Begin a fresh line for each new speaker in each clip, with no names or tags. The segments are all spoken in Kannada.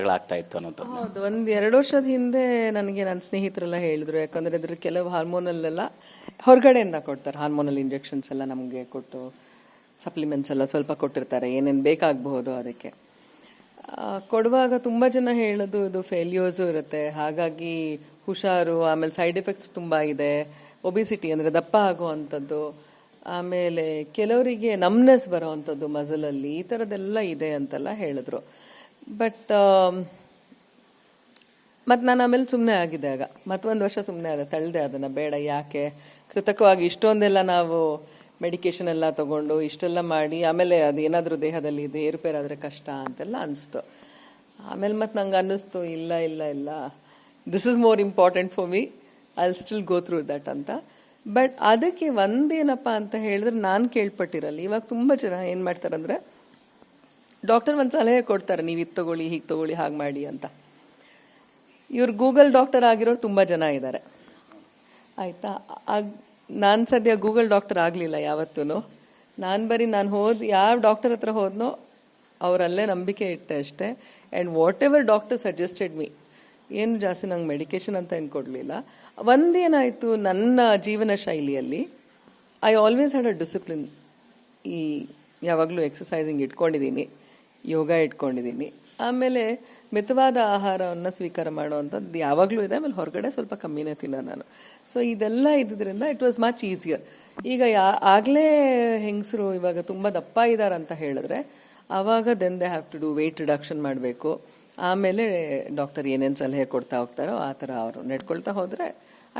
ತೊಂದರೆಗಳಾಗ್ತಾ ಇತ್ತು ಅನ್ನೋದು.
ಹೌದು, 1-2 ವರ್ಷದ ಹಿಂದೆ ನನಗೆ ನನ್ನ ಸ್ನೇಹಿತರೆಲ್ಲ ಹೇಳಿದ್ರು. ಯಾಕಂದರೆ ಇದ್ರ ಕೆಲವು ಹಾರ್ಮೋನಲ್ಲೆಲ್ಲ ಹೊರಗಡೆಯಿಂದ ಕೊಡ್ತಾರೆ, ಹಾರ್ಮೋನಲ್ ಇಂಜೆಕ್ಷನ್ಸ್ ಎಲ್ಲ ನಮಗೆ ಕೊಟ್ಟು, ಸಪ್ಲಿಮೆಂಟ್ಸ್ ಎಲ್ಲ ಸ್ವಲ್ಪ ಕೊಟ್ಟಿರ್ತಾರೆ, ಏನೇನು ಬೇಕಾಗಬಹುದು ಅದಕ್ಕೆ. ಕೊಡುವಾಗ ತುಂಬ ಜನ ಹೇಳೋದು ಇದು ಫೇಲ್ಯೂರ್ಸು ಇರುತ್ತೆ, ಹಾಗಾಗಿ ಹುಷಾರು, ಆಮೇಲೆ ಸೈಡ್ ಎಫೆಕ್ಟ್ಸ್ ತುಂಬ ಇದೆ, ಒಬಿಸಿಟಿ ಅಂದರೆ ದಪ್ಪ ಆಗುವಂಥದ್ದು, ಆಮೇಲೆ ಕೆಲವರಿಗೆ ನಮ್ನೆಸ್ ಬರೋ ಅಂಥದ್ದು ಮಸಲಲ್ಲಿ, ಈ ಥರದ್ದೆಲ್ಲ ಇದೆ ಅಂತೆಲ್ಲ ಹೇಳಿದ್ರು. ಬಟ್ ಮತ್ತು ನಾನು ಆಮೇಲೆ ಸುಮ್ಮನೆ ಆಗಿದೆ. ಆಗ ಮತ್ತೊಂದು ವರ್ಷ ಸುಮ್ಮನೆ ಆದ, ತಳ್ಳಿದೆ ಅದನ್ನು, ಬೇಡ ಯಾಕೆ ಕೃತಕವಾಗಿ ಇಷ್ಟೊಂದೆಲ್ಲ ನಾವು ಮೆಡಿಕೇಶನ್ ಎಲ್ಲ ತೊಗೊಂಡು ಇಷ್ಟೆಲ್ಲ ಮಾಡಿ ಆಮೇಲೆ ಅದು ಏನಾದರೂ ದೇಹದಲ್ಲಿ ಇದೆ ಏರುಪೇರಾದರೆ ಕಷ್ಟ ಅಂತೆಲ್ಲ ಅನಿಸ್ತು. ಆಮೇಲೆ ಮತ್ತು ನಂಗೆ ಅನ್ನಿಸ್ತು, ಇಲ್ಲ ಇಲ್ಲ ಇಲ್ಲ, this is more important for me, I will still go through that ಅಂತ. ಬಟ್ ಅದಕ್ಕೆ ಒಂದೇನಪ್ಪ ಅಂತ ಹೇಳಿದ್ರೆ, ನಾನು ಕೇಳ್ಪಟ್ಟಿರಲ್ಲ, ಇವಾಗ ತುಂಬ ಜನ ಏನು ಮಾಡ್ತಾರಂದರೆ ಡಾಕ್ಟರ್ ಒಂದು ಸಲಹೆ ಕೊಡ್ತಾರೆ, ನೀವು ಇದು ತೊಗೊಳ್ಳಿ, ಹೀಗೆ ತೊಗೊಳ್ಳಿ, ಹಾಗೆ ಮಾಡಿ ಅಂತ. ಇವ್ರು ಗೂಗಲ್ ಡಾಕ್ಟರ್ ಆಗಿರೋರು ತುಂಬ ಜನ ಇದ್ದಾರೆ, ಆಯಿತಾ. ನಾನು ಸದ್ಯ ಗೂಗಲ್ ಡಾಕ್ಟರ್ ಆಗಲಿಲ್ಲ ಯಾವತ್ತೂ. ನಾನು ಯಾವ ಡಾಕ್ಟರ್ ಹತ್ರ ಹೋದ್ನೋ ಅವರಲ್ಲೇ ನಂಬಿಕೆ ಇಟ್ಟೆ ಅಷ್ಟೇ. And what ever doctor suggested me, ಏನು ಜಾಸ್ತಿ ನಂಗೆ ಮೆಡಿಕೇಶನ್ ಅಂತ ಏನು ಕೊಡಲಿಲ್ಲ. ಒಂದೇನಾಯಿತು, ನನ್ನ ಜೀವನ ಶೈಲಿಯಲ್ಲಿ I always had a discipline. ಈ ಯಾವಾಗಲೂ ಎಕ್ಸಸೈಸಿಂಗ್ ಇಟ್ಕೊಂಡಿದ್ದೀನಿ, ಯೋಗ ಇಟ್ಕೊಂಡಿದ್ದೀನಿ, ಆಮೇಲೆ ಮಿತವಾದ ಆಹಾರವನ್ನು ಸ್ವೀಕಾರ ಮಾಡುವಂಥದ್ದು ಯಾವಾಗಲೂ ಇದೆ. ಆಮೇಲೆ ಹೊರಗಡೆ ಸ್ವಲ್ಪ ಕಮ್ಮಿನೇ ತಿನ್ನೋ ನಾನು. ಸೊ ಇದೆಲ್ಲ ಇದ್ದಿದ್ದರಿಂದ ಇಟ್ ವಾಸ್ ಮಚ್ ಈಸಿಯರ್. ಈಗ ಆಗಲೇ ಹೆಂಗಸರು ಇವಾಗ ತುಂಬ ದಪ್ಪ ಇದ್ದಾರೆ ಅಂತ ಹೇಳಿದ್ರೆ, ಆವಾಗ then they have to do weight reduction ಮಾಡಬೇಕು. ಆಮೇಲೆ ಡಾಕ್ಟರ್ ಏನೇನು ಸಲಹೆ ಕೊಡ್ತಾ ಹೋಗ್ತಾರೋ ಆ ಥರ ಅವರು ನಡ್ಕೊಳ್ತಾ ಹೋದರೆ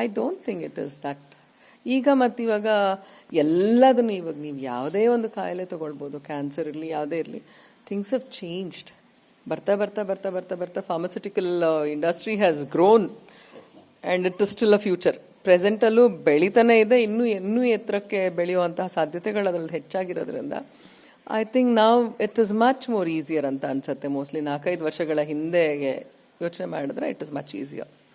I don't think it is that. ಈಗ ಮತ್ತು ಇವಾಗ ಎಲ್ಲದನ್ನು, ಇವಾಗ ನೀವು ಯಾವುದೇ ಒಂದು ಕಾಯಿಲೆ ತೊಗೊಳ್ಬೋದು, ಕ್ಯಾನ್ಸರ್ ಇರಲಿ ಯಾವುದೇ ಇರಲಿ, ಥಿಂಗ್ಸ್ ಹ್ಯಾವ್ ಚೇಂಜ್ಡ್. ಬರ್ತಾ ಬರ್ತಾ ಬರ್ತಾ ಬರ್ತಾ ಬರ್ತಾ pharmaceutical industry has grown and it is still a future. ಪ್ರೆಸೆಂಟಲ್ಲೂ ಬೆಳೀತಾನೆ ಇದೆ, ಇನ್ನೂ ಎತ್ತರಕ್ಕೆ ಬೆಳೆಯುವಂತಹ ಸಾಧ್ಯತೆಗಳು ಅದರಲ್ಲಿ ಹೆಚ್ಚಾಗಿರೋದ್ರಿಂದ ಐ ಥಿಂಕ್ ನಾವು it is much more easier ಅಂತ ಅನ್ಸುತ್ತೆ. ಮೋಸ್ಟ್ಲಿ 4-5 ವರ್ಷಗಳ ಹಿಂದೆ ಯೋಚನೆ ಮಾಡಿದ್ರೆ ಇಟ್ ಇಸ್ ಮಚ್ ಈಸಿಯರ್.